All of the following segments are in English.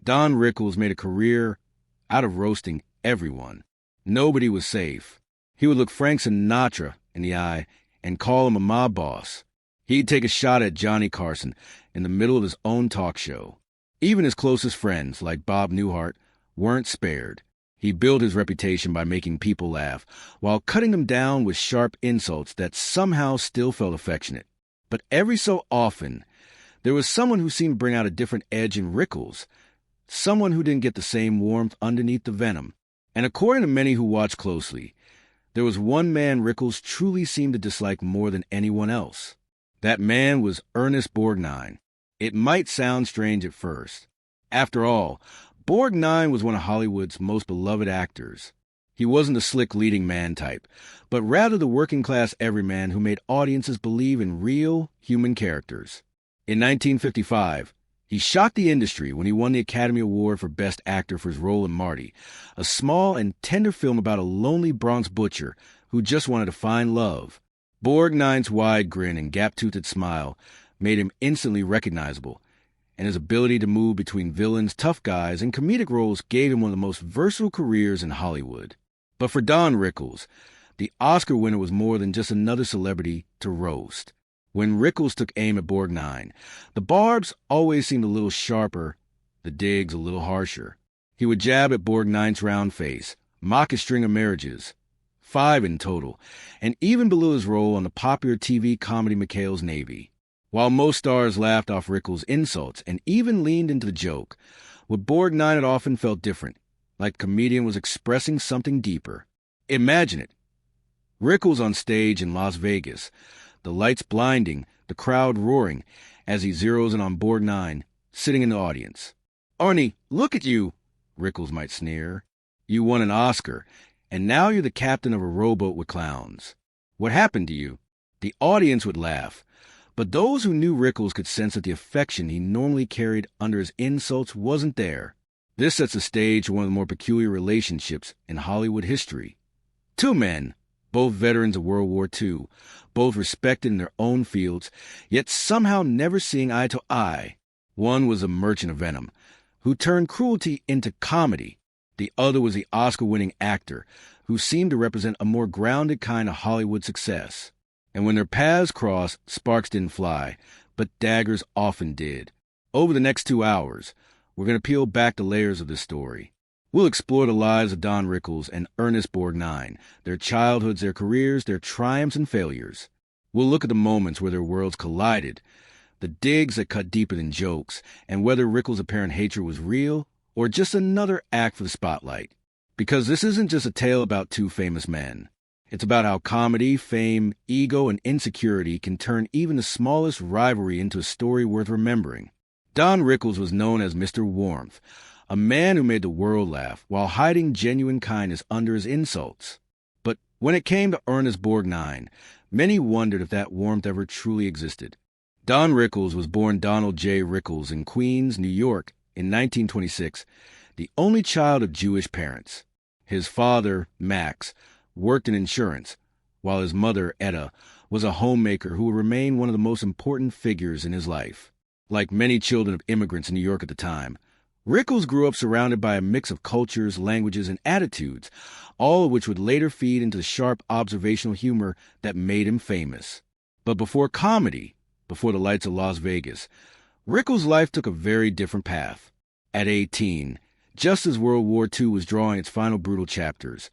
Don Rickles made a career out of roasting everyone. Nobody was safe. He would look Frank Sinatra in the eye and call him a mob boss. He'd take a shot at Johnny Carson in the middle of his own talk show. Even his closest friends, like Bob Newhart, weren't spared. He built his reputation by making people laugh, while cutting them down with sharp insults that somehow still felt affectionate. But every so often, there was someone who seemed to bring out a different edge in Rickles, someone who didn't get the same warmth underneath the venom. And according to many who watched closely, there was one man Rickles truly seemed to dislike more than anyone else. That man was Ernest Borgnine. It might sound strange at first. After all, Borgnine was one of Hollywood's most beloved actors. He wasn't the slick leading man type, but rather the working-class everyman who made audiences believe in real human characters. In 1955, he shocked the industry when he won the Academy Award for Best Actor for his role in Marty, a small and tender film about a lonely Bronx butcher who just wanted to find love. Borgnine's wide grin and gap-toothed smile made him instantly recognizable, and his ability to move between villains, tough guys, and comedic roles gave him one of the most versatile careers in Hollywood. But for Don Rickles, the Oscar winner was more than just another celebrity to roast. When Rickles took aim at Borgnine, the barbs always seemed a little sharper, the digs a little harsher. He would jab at Borgnine's round face, mock his string of marriages, 5 in total, and even belittle his role on the popular TV comedy McHale's Navy. While most stars laughed off Rickles' insults and even leaned into the joke, with Borgnine it often felt different, like the comedian was expressing something deeper. Imagine it. Rickles on stage in Las Vegas, the lights blinding, the crowd roaring, as he zeroes in on Borgnine, sitting in the audience. "Arnie, look at you," Rickles might sneer. "You won an Oscar, and now you're the captain of a rowboat with clowns. What happened to you?" The audience would laugh, but those who knew Rickles could sense that the affection he normally carried under his insults wasn't there. This sets the stage for one of the more peculiar relationships in Hollywood history. Two men, both veterans of World War II, both respected in their own fields, yet somehow never seeing eye to eye. One was a merchant of venom, who turned cruelty into comedy. The other was the Oscar-winning actor, who seemed to represent a more grounded kind of Hollywood success. And when their paths crossed, sparks didn't fly, but daggers often did. Over the next 2 hours, we're going to peel back the layers of this story. We'll explore the lives of Don Rickles and Ernest Borgnine, their childhoods, their careers, their triumphs and failures. We'll look at the moments where their worlds collided, the digs that cut deeper than jokes, and whether Rickles' apparent hatred was real or just another act for the spotlight. Because this isn't just a tale about two famous men. It's about how comedy, fame, ego, and insecurity can turn even the smallest rivalry into a story worth remembering. Don Rickles was known as Mr. Warmth, a man who made the world laugh while hiding genuine kindness under his insults. But when it came to Ernest Borgnine, many wondered if that warmth ever truly existed. Don Rickles was born Donald J. Rickles in Queens, New York, in 1926, the only child of Jewish parents. His father, Max, worked in insurance, while his mother, Etta, was a homemaker who would remain one of the most important figures in his life. Like many children of immigrants in New York at the time, Rickles grew up surrounded by a mix of cultures, languages, and attitudes, all of which would later feed into the sharp observational humor that made him famous. But before comedy, before the lights of Las Vegas, Rickles' life took a very different path. At 18, just as World War II was drawing its final brutal chapters,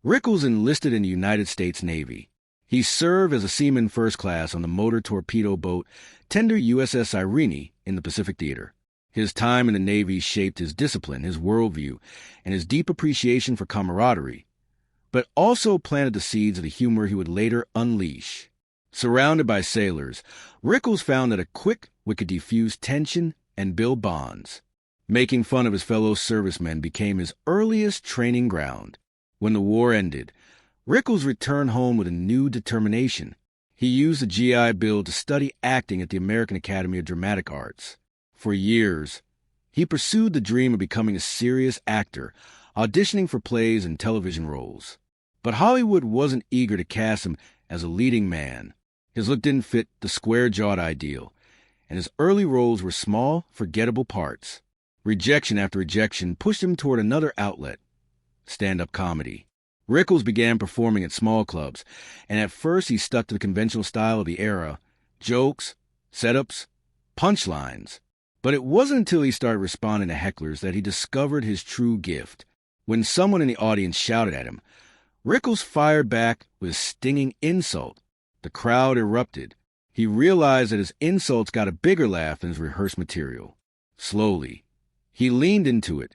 Rickles enlisted in the United States Navy. He served as a seaman first class on the motor torpedo boat tender USS Irene in the Pacific Theater. His time in the Navy shaped his discipline, his worldview, and his deep appreciation for camaraderie, but also planted the seeds of the humor he would later unleash. Surrounded by sailors, Rickles found that a quick wit could diffuse tension and build bonds. Making fun of his fellow servicemen became his earliest training ground. When the war ended, Rickles returned home with a new determination. He used the GI Bill to study acting at the American Academy of Dramatic Arts. For years, he pursued the dream of becoming a serious actor, auditioning for plays and television roles. But Hollywood wasn't eager to cast him as a leading man. His look didn't fit the square-jawed ideal, and his early roles were small, forgettable parts. Rejection after rejection pushed him toward another outlet, stand-up comedy. Rickles began performing at small clubs, and at first he stuck to the conventional style of the era, jokes, setups, punchlines. But it wasn't until he started responding to hecklers that he discovered his true gift. When someone in the audience shouted at him, Rickles fired back with a stinging insult. The crowd erupted. He realized that his insults got a bigger laugh than his rehearsed material. Slowly, he leaned into it,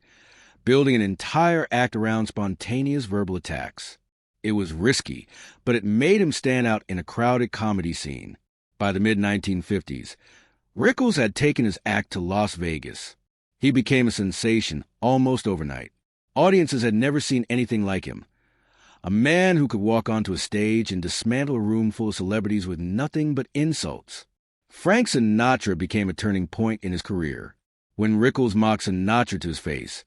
building an entire act around spontaneous verbal attacks. It was risky, but it made him stand out in a crowded comedy scene. By the mid-1950s, Rickles had taken his act to Las Vegas. He became a sensation almost overnight. Audiences had never seen anything like him. A man who could walk onto a stage and dismantle a room full of celebrities with nothing but insults. Frank Sinatra became a turning point in his career. When Rickles mocked Sinatra to his face,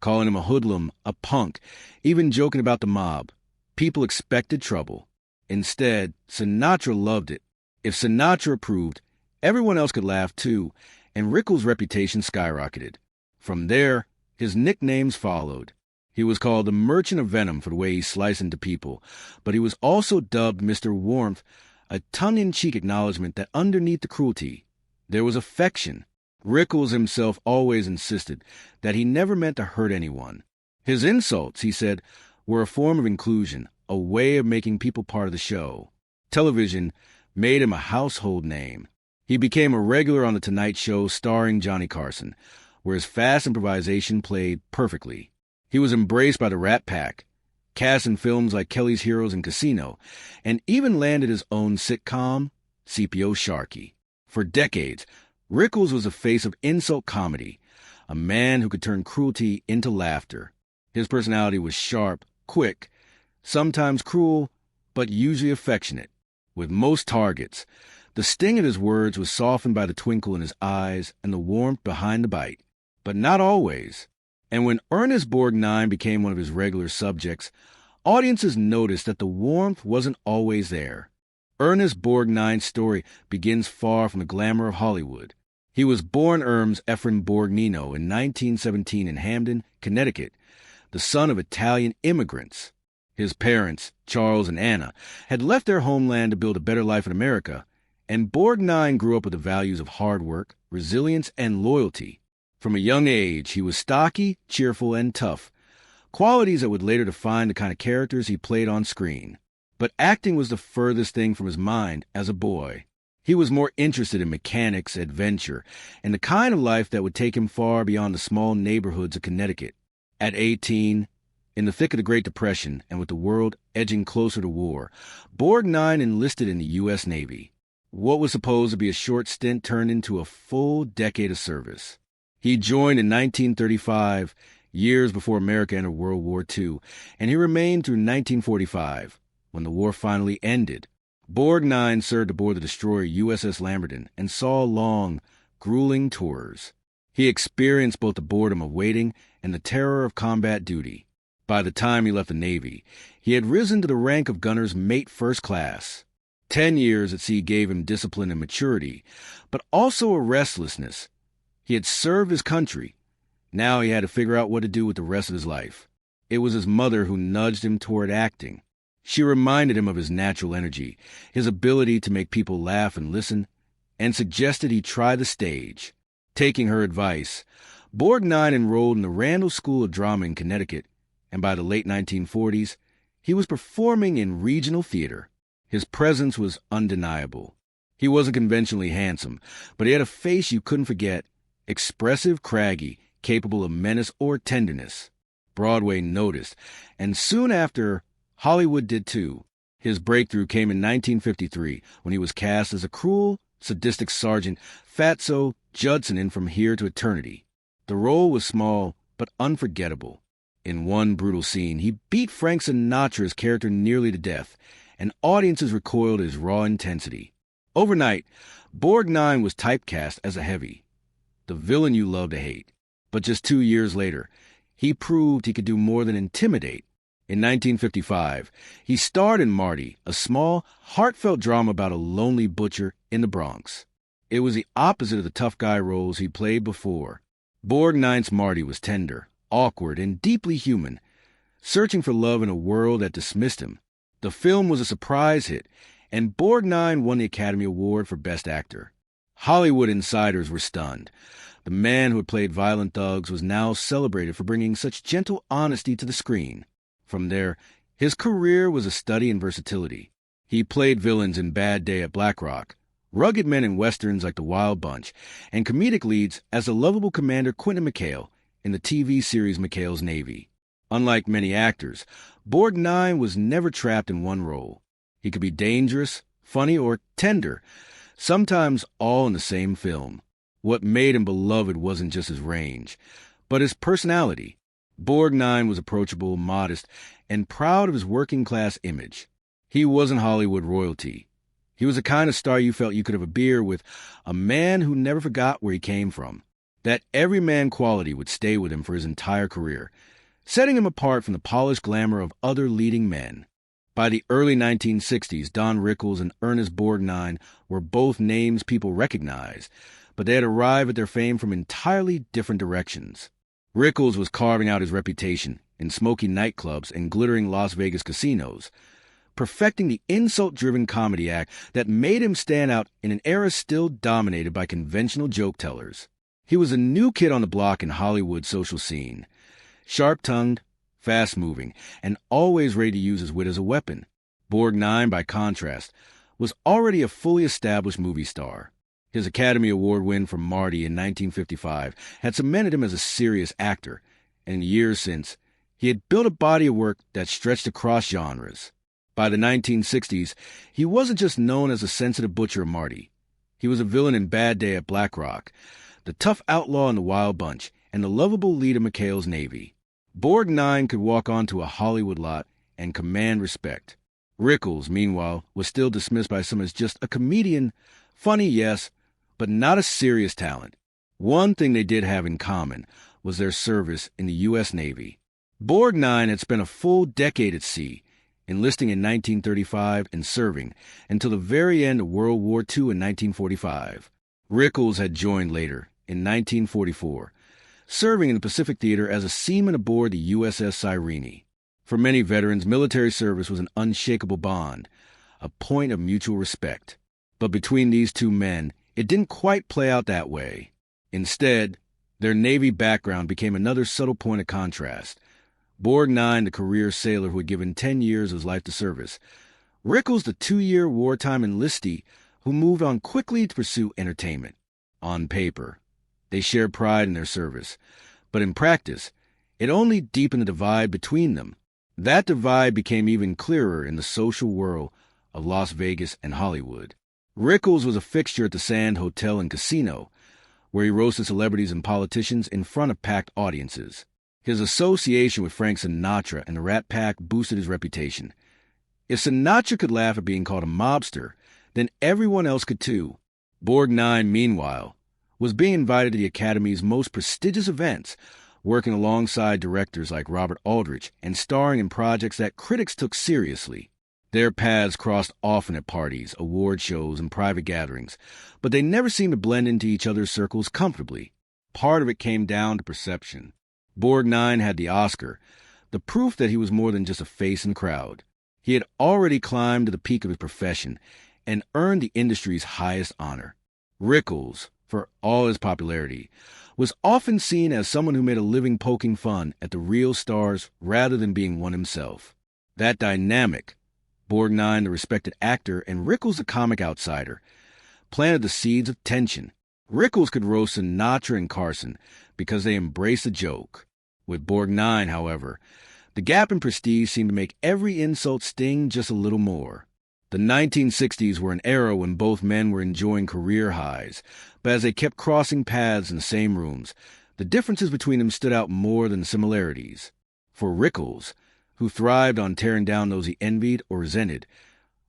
calling him a hoodlum, a punk, even joking about the mob, people expected trouble. Instead, Sinatra loved it. If Sinatra approved, everyone else could laugh too, and Rickles' reputation skyrocketed. From there, his nicknames followed. He was called the Merchant of Venom for the way he sliced into people, but he was also dubbed Mr. Warmth, a tongue-in-cheek acknowledgement that underneath the cruelty, there was affection. Rickles himself always insisted that he never meant to hurt anyone. His insults, he said, were a form of inclusion, a way of making people part of the show. Television made him a household name. He became a regular on The Tonight Show starring Johnny Carson, where his fast improvisation played perfectly. He was embraced by the Rat Pack, cast in films like Kelly's Heroes and Casino, and even landed his own sitcom, CPO Sharky. For decades, Rickles was the face of insult comedy, a man who could turn cruelty into laughter. His personality was sharp, quick, sometimes cruel, but usually affectionate. With most targets, the sting of his words was softened by the twinkle in his eyes and the warmth behind the bite. But not always. And when Ernest Borgnine became one of his regular subjects, audiences noticed that the warmth wasn't always there. Ernest Borgnine's story begins far from the glamour of Hollywood. He was born Ernest Borgnine in 1917 in Hamden, Connecticut, the son of Italian immigrants. His parents, Charles and Anna, had left their homeland to build a better life in America, and Borgnine grew up with the values of hard work, resilience, and loyalty. From a young age, he was stocky, cheerful, and tough, qualities that would later define the kind of characters he played on screen. But acting was the furthest thing from his mind as a boy. He was more interested in mechanics, adventure, and the kind of life that would take him far beyond the small neighborhoods of Connecticut. At 18, in the thick of the Great Depression and with the world edging closer to war, Borgnine enlisted in the U.S. Navy. What was supposed to be a short stint turned into a full decade of service. He joined in 1935, years before America entered World War II, and he remained through 1945, when the war finally ended. Borgnine served aboard the destroyer USS Lamberton and saw long, grueling tours. He experienced both the boredom of waiting and the terror of combat duty. By the time he left the Navy, he had risen to the rank of gunner's mate first class. 10 years at sea gave him discipline and maturity, but also a restlessness. He had served his country. Now he had to figure out what to do with the rest of his life. It was his mother who nudged him toward acting. She reminded him of his natural energy, his ability to make people laugh and listen, and suggested he try the stage. Taking her advice, Borgnine enrolled in the Randall School of Drama in Connecticut, and by the late 1940s, he was performing in regional theater. His presence was undeniable. He wasn't conventionally handsome, but he had a face you couldn't forget, expressive, craggy, capable of menace or tenderness. Broadway noticed, and soon after, Hollywood did too. His breakthrough came in 1953 when he was cast as a cruel, sadistic Sergeant Fatso Judson in From Here to Eternity. The role was small but unforgettable. In one brutal scene, he beat Frank Sinatra's character nearly to death, and audiences recoiled at his raw intensity. Overnight, Borgnine was typecast as a heavy, the villain you love to hate. But just 2 years later, he proved he could do more than intimidate. In 1955, he starred in Marty, a small, heartfelt drama about a lonely butcher in the Bronx. It was the opposite of the tough guy roles he played before. Borgnine's Marty was tender, awkward, and deeply human, searching for love in a world that dismissed him. The film was a surprise hit, and Borgnine won the Academy Award for Best Actor. Hollywood insiders were stunned. The man who had played violent thugs was now celebrated for bringing such gentle honesty to the screen. From there, his career was a study in versatility. He played villains in Bad Day at Black Rock, rugged men in westerns like The Wild Bunch, and comedic leads as the lovable Commander Quentin McHale in the TV series McHale's Navy. Unlike many actors, Borgnine was never trapped in one role. He could be dangerous, funny, or tender, sometimes all in the same film. What made him beloved wasn't just his range, but his personality. Borgnine was approachable, modest, and proud of his working-class image. He wasn't Hollywood royalty. He was the kind of star you felt you could have a beer with, a man who never forgot where he came from. That everyman quality would stay with him for his entire career, setting him apart from the polished glamour of other leading men. By the early 1960s, Don Rickles and Ernest Borgnine were both names people recognized, but they had arrived at their fame from entirely different directions. Rickles was carving out his reputation in smoky nightclubs and glittering Las Vegas casinos, perfecting the insult-driven comedy act that made him stand out in an era still dominated by conventional joke-tellers. He was a new kid on the block in Hollywood's social scene, sharp-tongued, fast-moving, and always ready to use his wit as a weapon. Borgnine, by contrast, was already a fully established movie star. His Academy Award win for Marty in 1955 had cemented him as a serious actor, and in the years since, he had built a body of work that stretched across genres. By the 1960s, he wasn't just known as a sensitive butcher of Marty. He was a villain in Bad Day at Black Rock, the tough outlaw in The Wild Bunch, and the lovable lead of McHale's Navy. Borgnine could walk onto a Hollywood lot and command respect. Rickles, meanwhile, was still dismissed by some as just a comedian, funny, yes, but not a serious talent. One thing they did have in common was their service in the U.S. Navy. Borgnine had spent a full decade at sea, enlisting in 1935 and serving until the very end of World War II in 1945. Rickles had joined later, in 1944, serving in the Pacific Theater as a seaman aboard the USS Cyrene. For many veterans, military service was an unshakable bond, a point of mutual respect. But between these two men, it didn't quite play out that way. Instead, their Navy background became another subtle point of contrast. Borgnine, the career sailor who had given 10 years of his life to service. Rickles, the 2-year wartime enlistee who moved on quickly to pursue entertainment. On paper, they shared pride in their service, but in practice, it only deepened the divide between them. That divide became even clearer in the social world of Las Vegas and Hollywood. Rickles was a fixture at the Sand Hotel and Casino, where he roasted celebrities and politicians in front of packed audiences. His association with Frank Sinatra and the Rat Pack boosted his reputation. If Sinatra could laugh at being called a mobster, then everyone else could too. Borgnine, meanwhile, was being invited to the Academy's most prestigious events, working alongside directors like Robert Aldrich and starring in projects that critics took seriously. Their paths crossed often at parties, award shows, and private gatherings, but they never seemed to blend into each other's circles comfortably. Part of it came down to perception. Borgnine had the Oscar, the proof that he was more than just a face in the crowd. He had already climbed to the peak of his profession and earned the industry's highest honor. Rickles, for all his popularity, was often seen as someone who made a living poking fun at the real stars rather than being one himself. That dynamic, Borgnine the respected actor and Rickles the comic outsider, planted the seeds of tension. Rickles could roast Sinatra and Carson because they embraced the joke. With Borgnine, however, the gap in prestige seemed to make every insult sting just a little more. The 1960s were an era when both men were enjoying career highs, but as they kept crossing paths in the same rooms, the differences between them stood out more than the similarities. For Rickles, who thrived on tearing down those he envied or resented,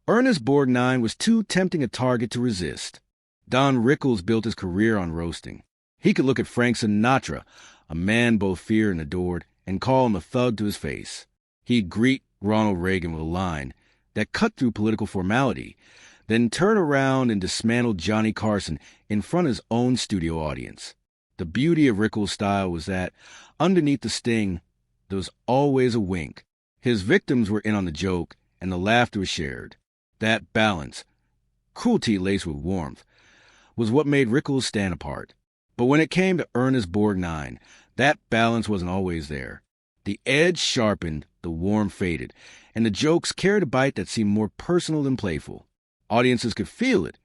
Ernest Borgnine was too tempting a target to resist. Don Rickles built his career on roasting. He could look at Frank Sinatra, a man both feared and adored, and call him a thug to his face. He'd greet Ronald Reagan with a line that cut through political formality, then turn around and dismantle Johnny Carson in front of his own studio audience. The beauty of Rickles' style was that, underneath the sting, there was always a wink. His victims were in on the joke, and the laughter was shared. That balance, cruelty laced with warmth, was what made Rickles stand apart. But when it came to Ernest Borgnine, that balance wasn't always there. The edge sharpened, the warmth faded, and the jokes carried a bite that seemed more personal than playful. Audiences could feel it,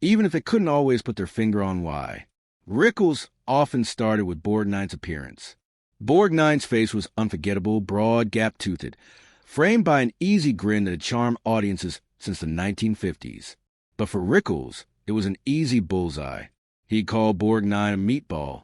even if they couldn't always put their finger on why. Rickles often started with Borgnine's appearance. Borgnine's face was unforgettable, broad, gap-toothed, framed by an easy grin that had charmed audiences since the 1950s. But for Rickles, it was an easy bullseye. He called Borgnine a meatball,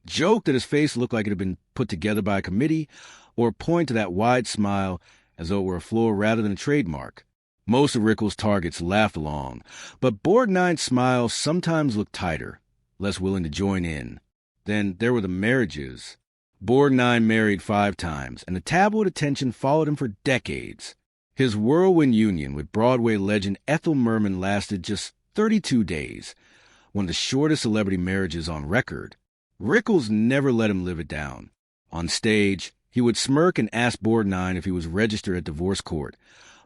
joked that his face looked like it had been put together by a committee, or pointed to that wide smile as though it were a flaw rather than a trademark. Most of Rickles' targets laughed along, but Borgnine's smile sometimes looked tighter, less willing to join in. Then there were the marriages. Borgnine married 5 times, and the tabloid attention followed him for decades. His whirlwind union with Broadway legend Ethel Merman lasted just 32 days, one of the shortest celebrity marriages on record. Rickles never let him live it down. On stage, he would smirk and ask Borgnine if he was registered at divorce court,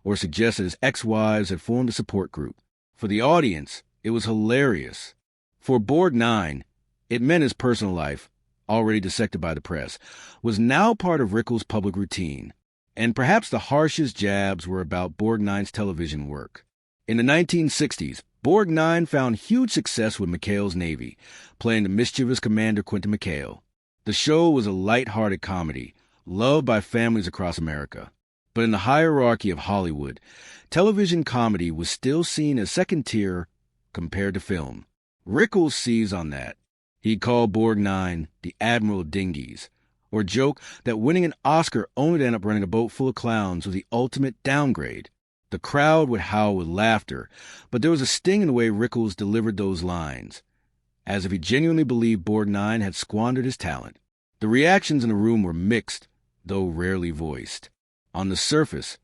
or suggest that his ex-wives had formed a support group. For the audience, it was hilarious. For Borgnine, it meant his personal life, already dissected by the press, was now part of Rickles' public routine. And perhaps the harshest jabs were about Borgnine's television work. In the 1960s, Borgnine found huge success with McHale's Navy, playing the mischievous Commander Quentin McHale. The show was a light-hearted comedy, loved by families across America. But in the hierarchy of Hollywood, television comedy was still seen as second tier compared to film. Rickles seized on that. He called Borgnine the Admiral of Dinghies, or joked that winning an Oscar only to end up running a boat full of clowns was the ultimate downgrade. The crowd would howl with laughter, but there was a sting in the way Rickles delivered those lines, as if he genuinely believed Borgnine had squandered his talent. The reactions in the room were mixed, though rarely voiced. On the surface,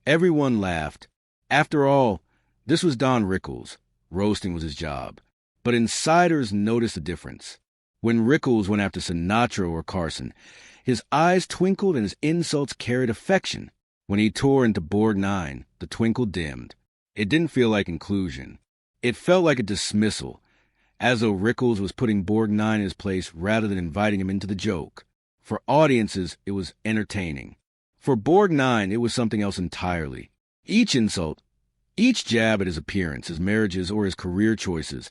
everyone laughed. After all, this was Don Rickles. Roasting was his job. But insiders noticed the difference. When Rickles went after Sinatra or Carson, his eyes twinkled and his insults carried affection. When he tore into Borgnine, the twinkle dimmed. It didn't feel like inclusion. It felt like a dismissal, as though Rickles was putting Borgnine in his place rather than inviting him into the joke. For audiences, it was entertaining. For Borgnine, it was something else entirely. Each insult, each jab at his appearance, his marriages, or his career choices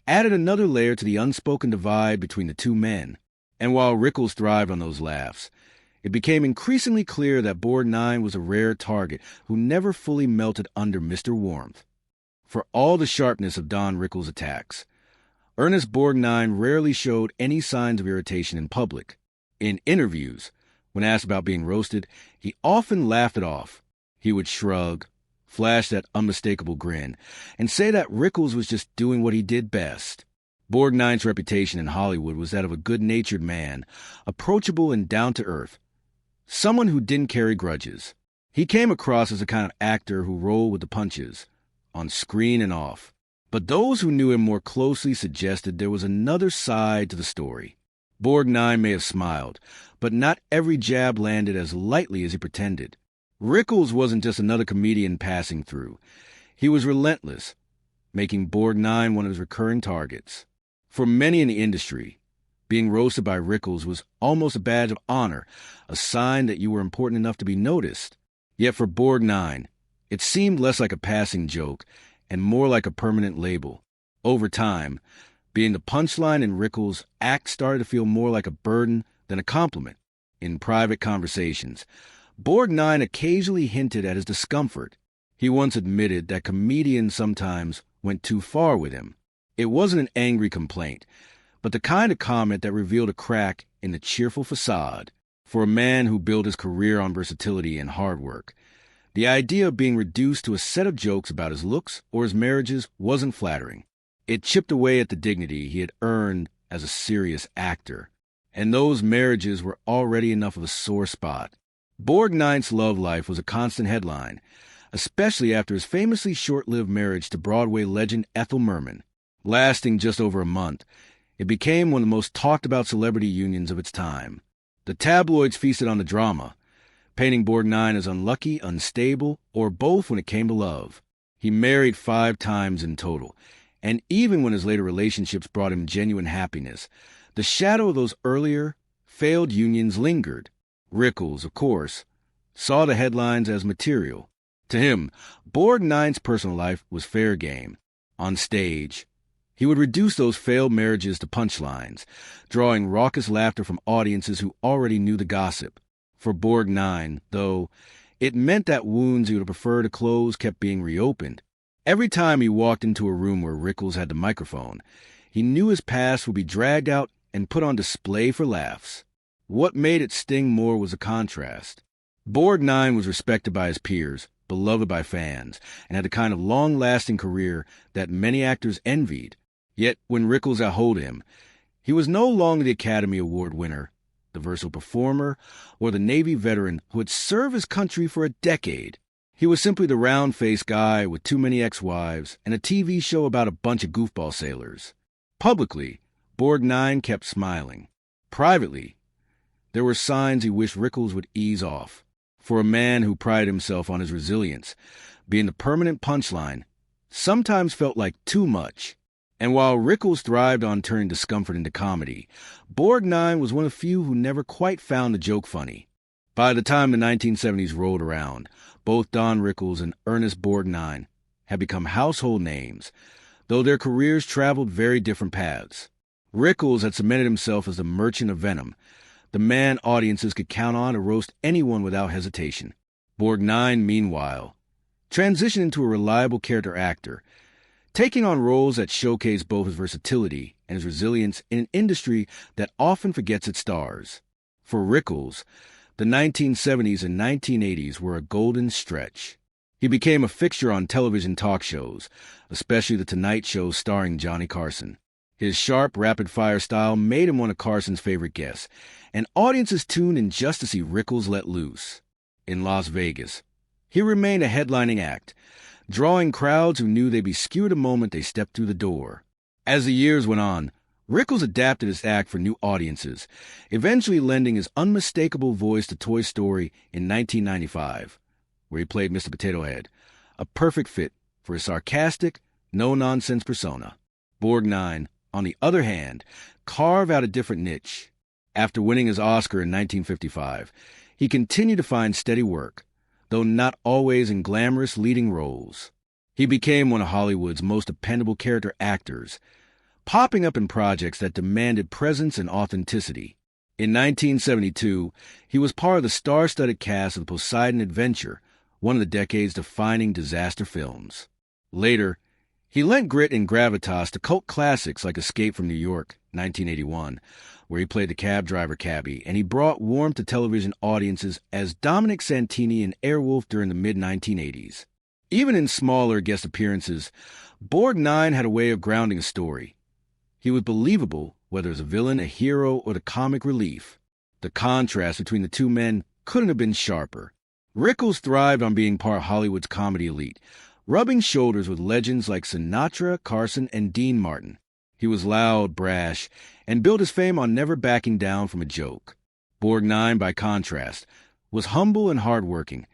added another layer to the unspoken divide between the two men. And while Rickles thrived on those laughs, it became increasingly clear that Borgnine was a rare target who never fully melted under Mr. Warmth. For all the sharpness of Don Rickles' attacks, Ernest Borgnine rarely showed any signs of irritation in public. In interviews, when asked about being roasted, he often laughed it off. He would shrug, flash that unmistakable grin, and say that Rickles was just doing what he did best. Borgnine's reputation in Hollywood was that of a good-natured man, approachable and down-to-earth, someone who didn't carry grudges. He came across as a kind of actor who rolled with the punches, on screen and off. But those who knew him more closely suggested there was another side to the story. Borgnine may have smiled, but not every jab landed as lightly as he pretended. Rickles wasn't just another comedian passing through. He was relentless, making Borgnine one of his recurring targets. For many in the industry, being roasted by Rickles was almost a badge of honor, a sign that you were important enough to be noticed. Yet for Borgnine, it seemed less like a passing joke and more like a permanent label. Over time, being the punchline in Rickles' act started to feel more like a burden than a compliment. In private conversations, Borgnine occasionally hinted at his discomfort. He once admitted that comedians sometimes went too far with him. It wasn't an angry complaint, but the kind of comment that revealed a crack in the cheerful facade. For a man who built his career on versatility and hard work, the idea of being reduced to a set of jokes about his looks or his marriages wasn't flattering. It chipped away at the dignity he had earned as a serious actor, and those marriages were already enough of a sore spot. Borgnine's love life was a constant headline, especially after his famously short-lived marriage to Broadway legend Ethel Merman. Lasting just over a month, It became one of the most talked-about celebrity unions of its time. The tabloids feasted on the drama, painting Borgnine as unlucky, unstable, or both when it came to love. He married 5 times in total, and even when his later relationships brought him genuine happiness, the shadow of those earlier, failed unions lingered. Rickles, of course, saw the headlines as material. To him, Borgnine's personal life was fair game. On stage, he would reduce those failed marriages to punchlines, drawing raucous laughter from audiences who already knew the gossip. For Borgnine, though, it meant that wounds he would have preferred to close kept being reopened. Every time he walked into a room where Rickles had the microphone, he knew his past would be dragged out and put on display for laughs. What made it sting more was the contrast. Borgnine was respected by his peers, beloved by fans, and had the kind of long-lasting career that many actors envied. Yet, when Rickles got hold of him, he was no longer the Academy Award winner, the versatile performer, or the Navy veteran who had served his country for a decade. He was simply the round-faced guy with too many ex-wives and a TV show about a bunch of goofball sailors. Publicly, Borgnine kept smiling. Privately, there were signs he wished Rickles would ease off. For a man who prided himself on his resilience, being the permanent punchline sometimes felt like too much. And while Rickles thrived on turning discomfort into comedy, Borgnine was one of the few who never quite found the joke funny. By the time the 1970s rolled around, both Don Rickles and Ernest Borgnine had become household names, though their careers traveled very different paths. Rickles had cemented himself as the merchant of venom, the man audiences could count on to roast anyone without hesitation. Borgnine, meanwhile, transitioned into a reliable character actor, taking on roles that showcase both his versatility and his resilience in an industry that often forgets its stars. For Rickles, the 1970s and 1980s were a golden stretch. He became a fixture on television talk shows, especially The Tonight Show starring Johnny Carson. His sharp, rapid-fire style made him one of Carson's favorite guests, and audiences tuned in just to see Rickles let loose. In Las Vegas, he remained a headlining act, drawing crowds who knew they'd be skewered the moment they stepped through the door. As the years went on, Rickles adapted his act for new audiences, eventually lending his unmistakable voice to Toy Story in 1995, where he played Mr. Potato Head, a perfect fit for his sarcastic, no-nonsense persona. Borgnine, on the other hand, carved out a different niche. After winning his Oscar in 1955, he continued to find steady work, though not always in glamorous leading roles. He became one of Hollywood's most dependable character actors, popping up in projects that demanded presence and authenticity. In 1972, he was part of the star-studded cast of Poseidon Adventure, one of the decade's defining disaster films. Later, he lent grit and gravitas to cult classics like Escape from New York, 1981, where he played the cab driver cabbie, and he brought warmth to television audiences as Dominic Santini in Airwolf during the mid-1980s. Even in smaller guest appearances, Borgnine had a way of grounding a story. He was believable, whether as a villain, a hero, or the comic relief. The contrast between the two men couldn't have been sharper. Rickles thrived on being part of Hollywood's comedy elite, rubbing shoulders with legends like Sinatra, Carson, and Dean Martin. He was loud, brash, and built his fame on never backing down from a joke. Borgnine, by contrast, was humble and hardworking,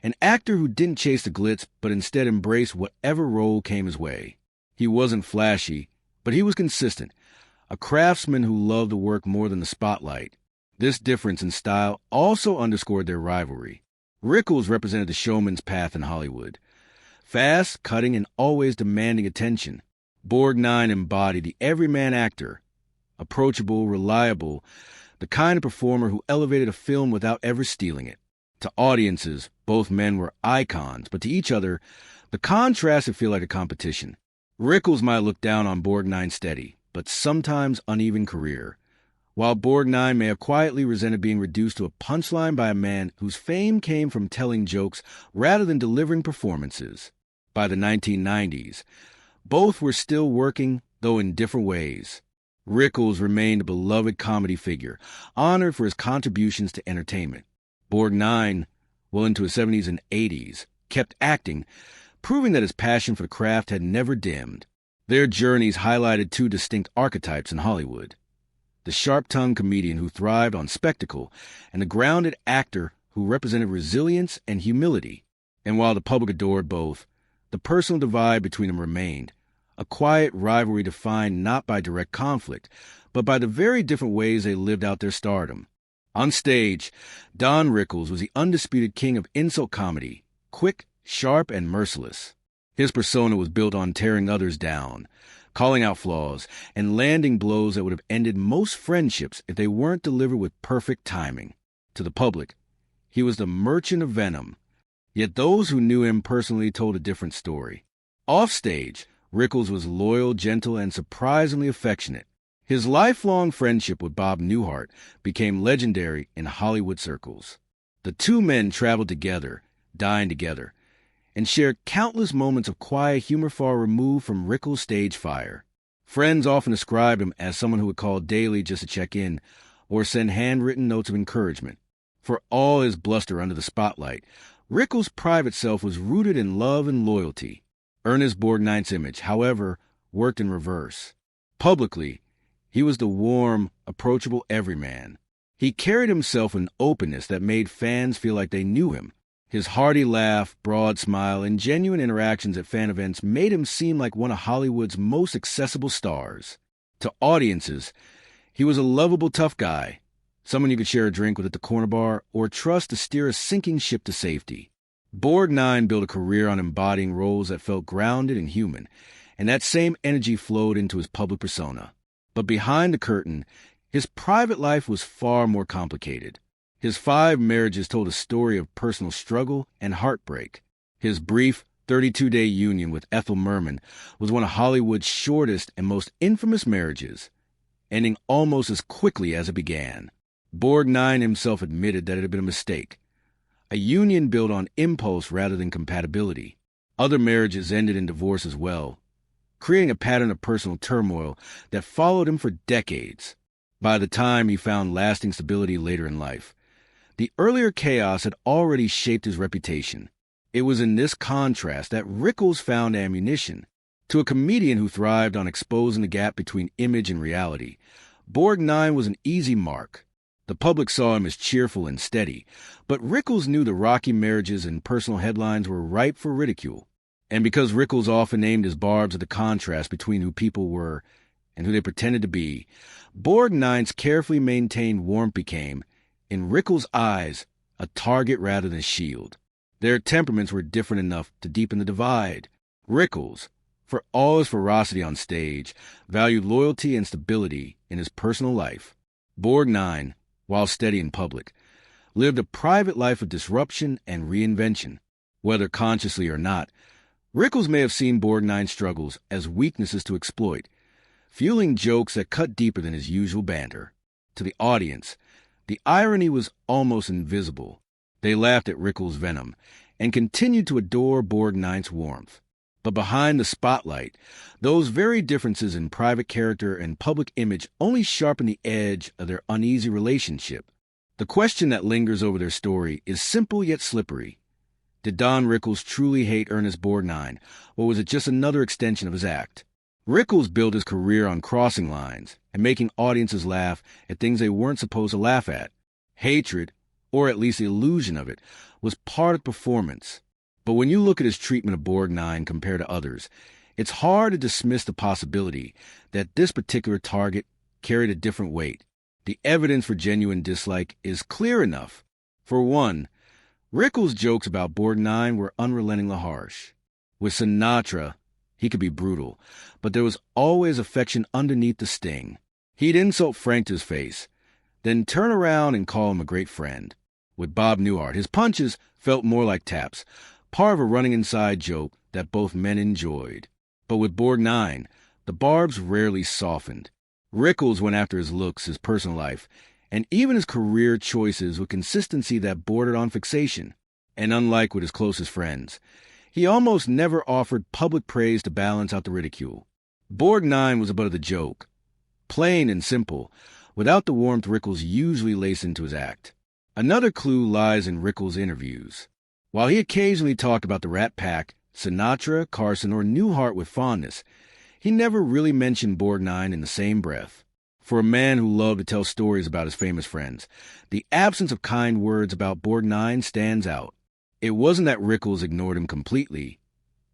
an actor who didn't chase the glitz but instead embraced whatever role came his way. He wasn't flashy, but he was consistent, a craftsman who loved the work more than the spotlight. This difference in style also underscored their rivalry. Rickles represented the showman's path in Hollywood, fast, cutting, and always demanding attention. Borgnine embodied the everyman actor, approachable, reliable, the kind of performer who elevated a film without ever stealing it. To audiences, both men were icons, but to each other, the contrast would feel like a competition. Rickles might look down on Borgnine's steady, but sometimes uneven career, while Borgnine may have quietly resented being reduced to a punchline by a man whose fame came from telling jokes rather than delivering performances. By the 1990s, both were still working, though in different ways. Rickles remained a beloved comedy figure, honored for his contributions to entertainment. Borgnine, well into his 70s and 80s, kept acting, proving that his passion for the craft had never dimmed. Their journeys highlighted two distinct archetypes in Hollywood: the sharp-tongued comedian who thrived on spectacle, and the grounded actor who represented resilience and humility. And while the public adored both, the personal divide between them remained, a quiet rivalry defined not by direct conflict, but by the very different ways they lived out their stardom. On stage, Don Rickles was the undisputed king of insult comedy, quick, sharp, and merciless. His persona was built on tearing others down, calling out flaws, and landing blows that would have ended most friendships if they weren't delivered with perfect timing. To the public, he was the merchant of venom, yet those who knew him personally told a different story. Offstage, Rickles was loyal, gentle, and surprisingly affectionate. His lifelong friendship with Bob Newhart became legendary in Hollywood circles. The two men traveled together, dined together, and shared countless moments of quiet humor far removed from Rickles' stage fire. Friends often described him as someone who would call daily just to check in or send handwritten notes of encouragement. For all his bluster under the spotlight, Rickles' private self was rooted in love and loyalty. Ernest Borgnine's image, however, worked in reverse. Publicly, he was the warm, approachable everyman. He carried himself with an openness that made fans feel like they knew him. His hearty laugh, broad smile, and genuine interactions at fan events made him seem like one of Hollywood's most accessible stars. To audiences, he was a lovable tough guy, someone you could share a drink with at the corner bar or trust to steer a sinking ship to safety. Borgnine built a career on embodying roles that felt grounded and human, and that same energy flowed into his public persona. But behind the curtain, his private life was far more complicated. His 5 marriages told a story of personal struggle and heartbreak. His brief 32-day union with Ethel Merman was one of Hollywood's shortest and most infamous marriages, ending almost as quickly as it began. Borgnine himself admitted that it had been a mistake, a union built on impulse rather than compatibility. Other marriages ended in divorce as well, creating a pattern of personal turmoil that followed him for decades. By the time he found lasting stability later in life, the earlier chaos had already shaped his reputation. It was in this contrast that Rickles found ammunition. To a comedian who thrived on exposing the gap between image and reality, Borgnine was an easy mark. The public saw him as cheerful and steady, but Rickles knew the rocky marriages and personal headlines were ripe for ridicule. And because Rickles often named his barbs at the contrast between who people were and who they pretended to be, Borgnine's carefully maintained warmth became, in Rickles' eyes, a target rather than a shield. Their temperaments were different enough to deepen the divide. Rickles, for all his ferocity on stage, valued loyalty and stability in his personal life. Borgnine, while steady in public, lived a private life of disruption and reinvention. Whether consciously or not, Rickles may have seen Borgnine's struggles as weaknesses to exploit, fueling jokes that cut deeper than his usual banter. To the audience, the irony was almost invisible. They laughed at Rickles' venom and continued to adore Borgnine's warmth. But behind the spotlight, those very differences in private character and public image only sharpened the edge of their uneasy relationship. The question that lingers over their story is simple yet slippery. Did Don Rickles truly hate Ernest Borgnine, or was it just another extension of his act? Rickles built his career on crossing lines and making audiences laugh at things they weren't supposed to laugh at. Hatred, or at least the illusion of it, was part of the performance. But when you look at his treatment of Borgnine compared to others, it's hard to dismiss the possibility that this particular target carried a different weight. The evidence for genuine dislike is clear enough. For one, Rickles' jokes about Borgnine were unrelentingly harsh. With Sinatra, he could be brutal, but there was always affection underneath the sting. He'd insult Frank to his face, then turn around and call him a great friend. With Bob Newhart, his punches felt more like taps, part of a running inside joke that both men enjoyed. But with Borgnine, the barbs rarely softened. Rickles went after his looks, his personal life, and even his career choices with consistency that bordered on fixation. And unlike with his closest friends, he almost never offered public praise to balance out the ridicule. Borgnine was above the joke, plain and simple, without the warmth Rickles usually laced into his act. Another clue lies in Rickles' interviews. While he occasionally talked about the Rat Pack, Sinatra, Carson, or Newhart with fondness, He never really mentioned Borgnine in the same breath. For a man who loved to tell stories about his famous friends, the absence of kind words about Borgnine stands out. It wasn't that Rickles ignored him completely.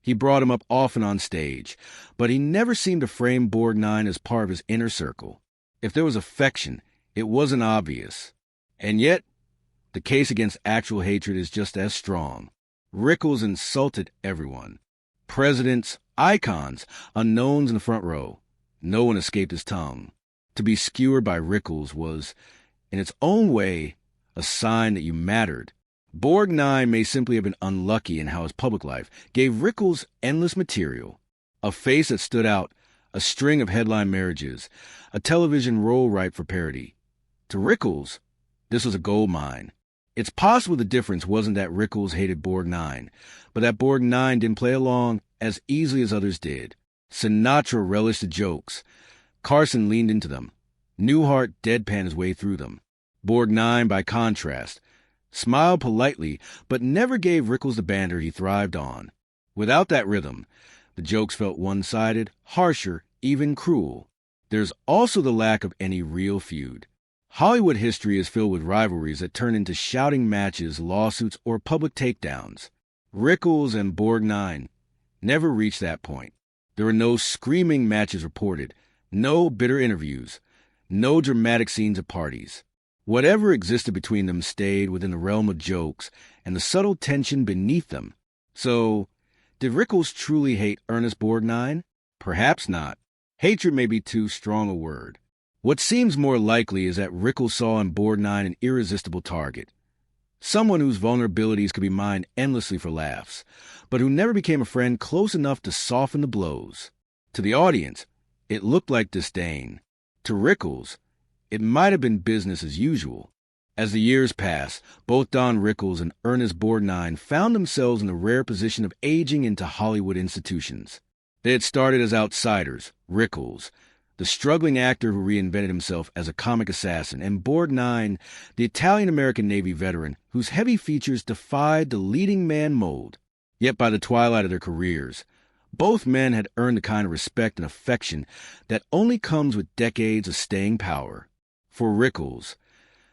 He brought him up often on stage, but he never seemed to frame Borgnine as part of his inner circle. If there was affection, it wasn't obvious. And yet, the case against actual hatred is just as strong. Rickles insulted everyone. Presidents, icons, unknowns in the front row. No one escaped his tongue. To be skewered by Rickles was, in its own way, a sign that you mattered. Borgnine may simply have been unlucky in how his public life gave Rickles endless material. A face that stood out, a string of headline marriages, a television role ripe for parody. To Rickles, this was a gold mine. It's possible the difference wasn't that Rickles hated Borgnine, but that Borgnine didn't play along as easily as others did. Sinatra relished the jokes. Carson leaned into them. Newhart deadpanned his way through them. Borgnine, by contrast, smiled politely, but never gave Rickles the banter he thrived on. Without that rhythm, the jokes felt one-sided, harsher, even cruel. There's also the lack of any real feud. Hollywood history is filled with rivalries that turn into shouting matches, lawsuits, or public takedowns. Rickles and Borgnine never reached that point. There were no screaming matches reported, no bitter interviews, no dramatic scenes at parties. Whatever existed between them stayed within the realm of jokes and the subtle tension beneath them. So, did Rickles truly hate Ernest Borgnine? Perhaps not. Hatred may be too strong a word. What seems more likely is that Rickles saw in Borgnine an irresistible target. Someone whose vulnerabilities could be mined endlessly for laughs, but who never became a friend close enough to soften the blows. To the audience, it looked like disdain. To Rickles, it might have been business as usual. As the years passed, both Don Rickles and Ernest Borgnine found themselves in the rare position of aging into Hollywood institutions. They had started as outsiders, Rickles, the struggling actor who reinvented himself as a comic assassin, and Borgnine, the Italian-American Navy veteran whose heavy features defied the leading man mold. Yet by the twilight of their careers, both men had earned the kind of respect and affection that only comes with decades of staying power. For Rickles,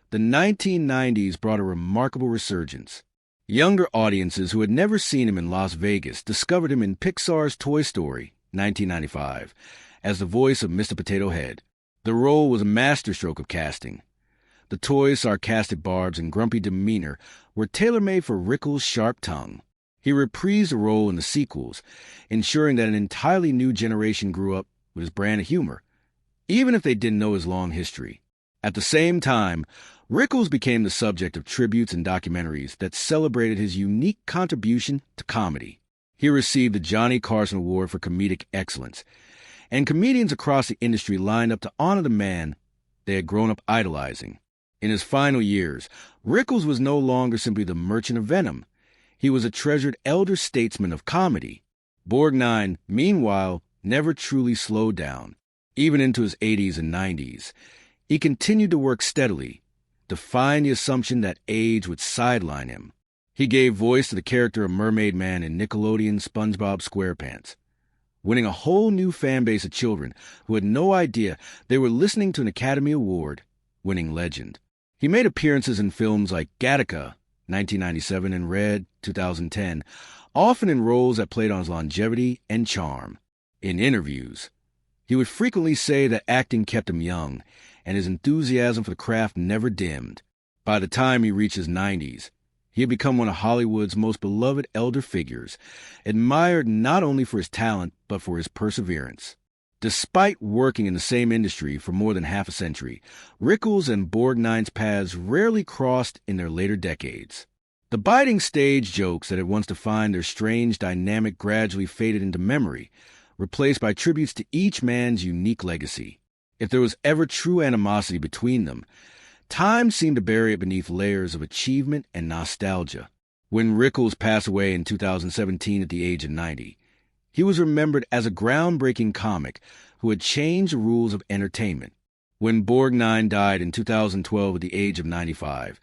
the 1990s brought a remarkable resurgence. Younger audiences who had never seen him in Las Vegas discovered him in Pixar's Toy Story, 1995, as the voice of Mr. Potato Head. The role was a masterstroke of casting. The toy's sarcastic barbs and grumpy demeanor were tailor-made for Rickles' sharp tongue. He reprised the role in the sequels, ensuring that an entirely new generation grew up with his brand of humor, even if they didn't know his long history. At the same time, Rickles became the subject of tributes and documentaries that celebrated his unique contribution to comedy. He received the Johnny Carson Award for comedic excellence, and comedians across the industry lined up to honor the man they had grown up idolizing. In his final years, Rickles was no longer simply the merchant of venom. He was a treasured elder statesman of comedy. Borgnine, meanwhile, never truly slowed down. Even into his 80s and 90s, he continued to work steadily, defying the assumption that age would sideline him. He gave voice to the character of Mermaid Man in Nickelodeon's SpongeBob SquarePants, winning a whole new fan base of children who had no idea they were listening to an Academy Award-winning legend. He made appearances in films like Gattaca, 1997, and Red, 2010, often in roles that played on his longevity and charm. In interviews, he would frequently say that acting kept him young, and his enthusiasm for the craft never dimmed. By the time he reached his 90s, he had become one of Hollywood's most beloved elder figures, admired not only for his talent, but for his perseverance. Despite working in the same industry for more than half a century, Rickles and Borgnine's paths rarely crossed in their later decades. The biting stage jokes that had once defined their strange dynamic gradually faded into memory, replaced by tributes to each man's unique legacy. If there was ever true animosity between them, time seemed to bury it beneath layers of achievement and nostalgia. When Rickles passed away in 2017 at the age of 90, he was remembered as a groundbreaking comic who had changed the rules of entertainment. When Borgnine died in 2012 at the age of 95,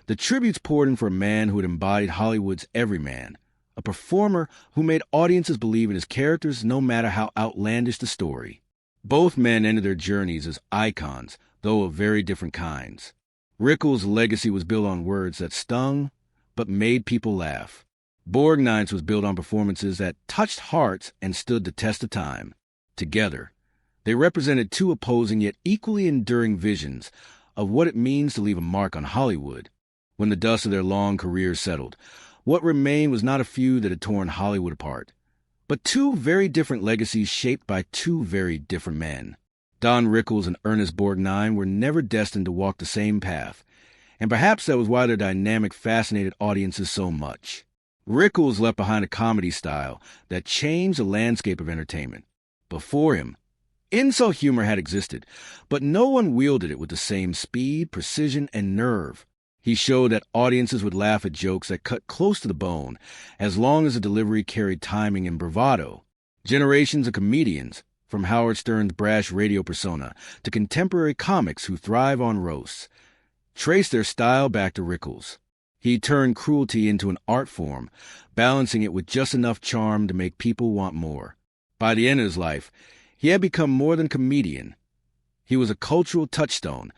the tributes poured in for a man who had embodied Hollywood's everyman, a performer who made audiences believe in his characters no matter how outlandish the story. Both men ended their journeys as icons, though of very different kinds. Rickles' legacy was built on words that stung, but made people laugh. Borgnine's was built on performances that touched hearts and stood the test of time. Together, they represented two opposing yet equally enduring visions of what it means to leave a mark on Hollywood. When the dust of their long careers settled, what remained was not a feud that had torn Hollywood apart, but two very different legacies shaped by two very different men. Don Rickles and Ernest Borgnine were never destined to walk the same path, and perhaps that was why their dynamic fascinated audiences so much. Rickles left behind a comedy style that changed the landscape of entertainment. Before him, insult humor had existed, but no one wielded it with the same speed, precision, and nerve. He showed that audiences would laugh at jokes that cut close to the bone, as long as the delivery carried timing and bravado. Generations of comedians, from Howard Stern's brash radio persona to contemporary comics who thrive on roasts, traced their style back to Rickles. He turned cruelty into an art form, balancing it with just enough charm to make people want more. By the end of his life, he had become more than a comedian. He was a cultural touchstone,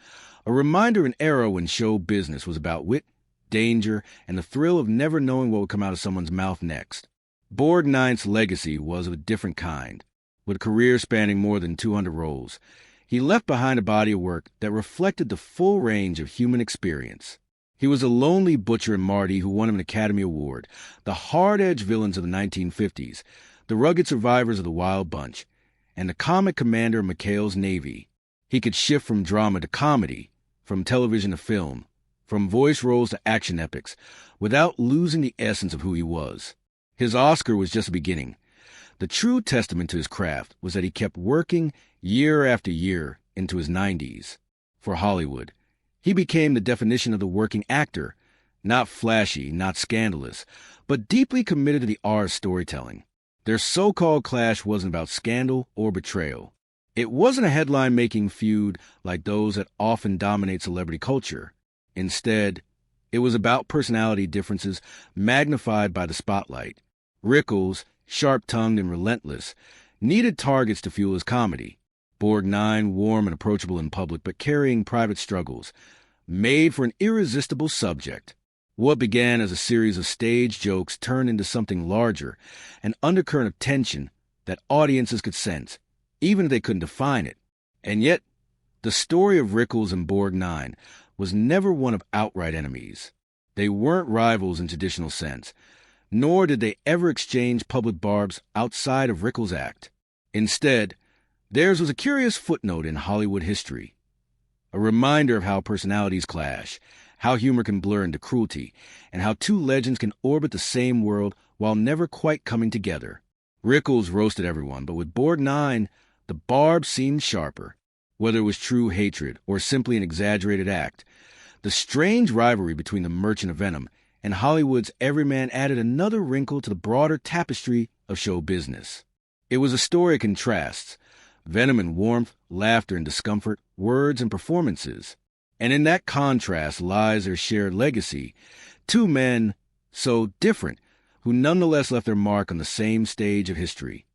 a reminder of an era when show business was about wit, danger, and the thrill of never knowing what would come out of someone's mouth next. Borgnine's legacy was of a different kind. With a career spanning more than 200 roles, he left behind a body of work that reflected the full range of human experience. He was a lonely butcher in Marty who won him an Academy Award, the hard-edged villains of the 1950s, the rugged survivors of the Wild Bunch, and the comic commander of McHale's Navy. He could shift from drama to comedy, from television to film, from voice roles to action epics, without losing the essence of who he was. His Oscar was just a beginning. The true testament to his craft was that he kept working year after year into his 90s. For Hollywood, he became the definition of the working actor, not flashy, not scandalous, but deeply committed to the art of storytelling. Their so-called clash wasn't about scandal or betrayal. It wasn't a headline-making feud like those that often dominate celebrity culture. Instead, it was about personality differences magnified by the spotlight. Rickles, sharp-tongued and relentless, needed targets to fuel his comedy. Borgnine, warm and approachable in public but carrying private struggles, made for an irresistible subject. What began as a series of stage jokes turned into something larger, an undercurrent of tension that audiences could sense, even if they couldn't define it. And yet, the story of Rickles and Borgnine was never one of outright enemies. They weren't rivals in traditional sense, nor did they ever exchange public barbs outside of Rickles' act. Instead, theirs was a curious footnote in Hollywood history, a reminder of how personalities clash, how humor can blur into cruelty, and how two legends can orbit the same world while never quite coming together. Rickles roasted everyone, but with Borgnine, the barb seemed sharper. Whether it was true hatred or simply an exaggerated act, the strange rivalry between the Merchant of Venom and Hollywood's everyman added another wrinkle to the broader tapestry of show business. It was a story of contrasts, venom and warmth, laughter and discomfort, words and performances. And in that contrast lies their shared legacy, two men so different who nonetheless left their mark on the same stage of history.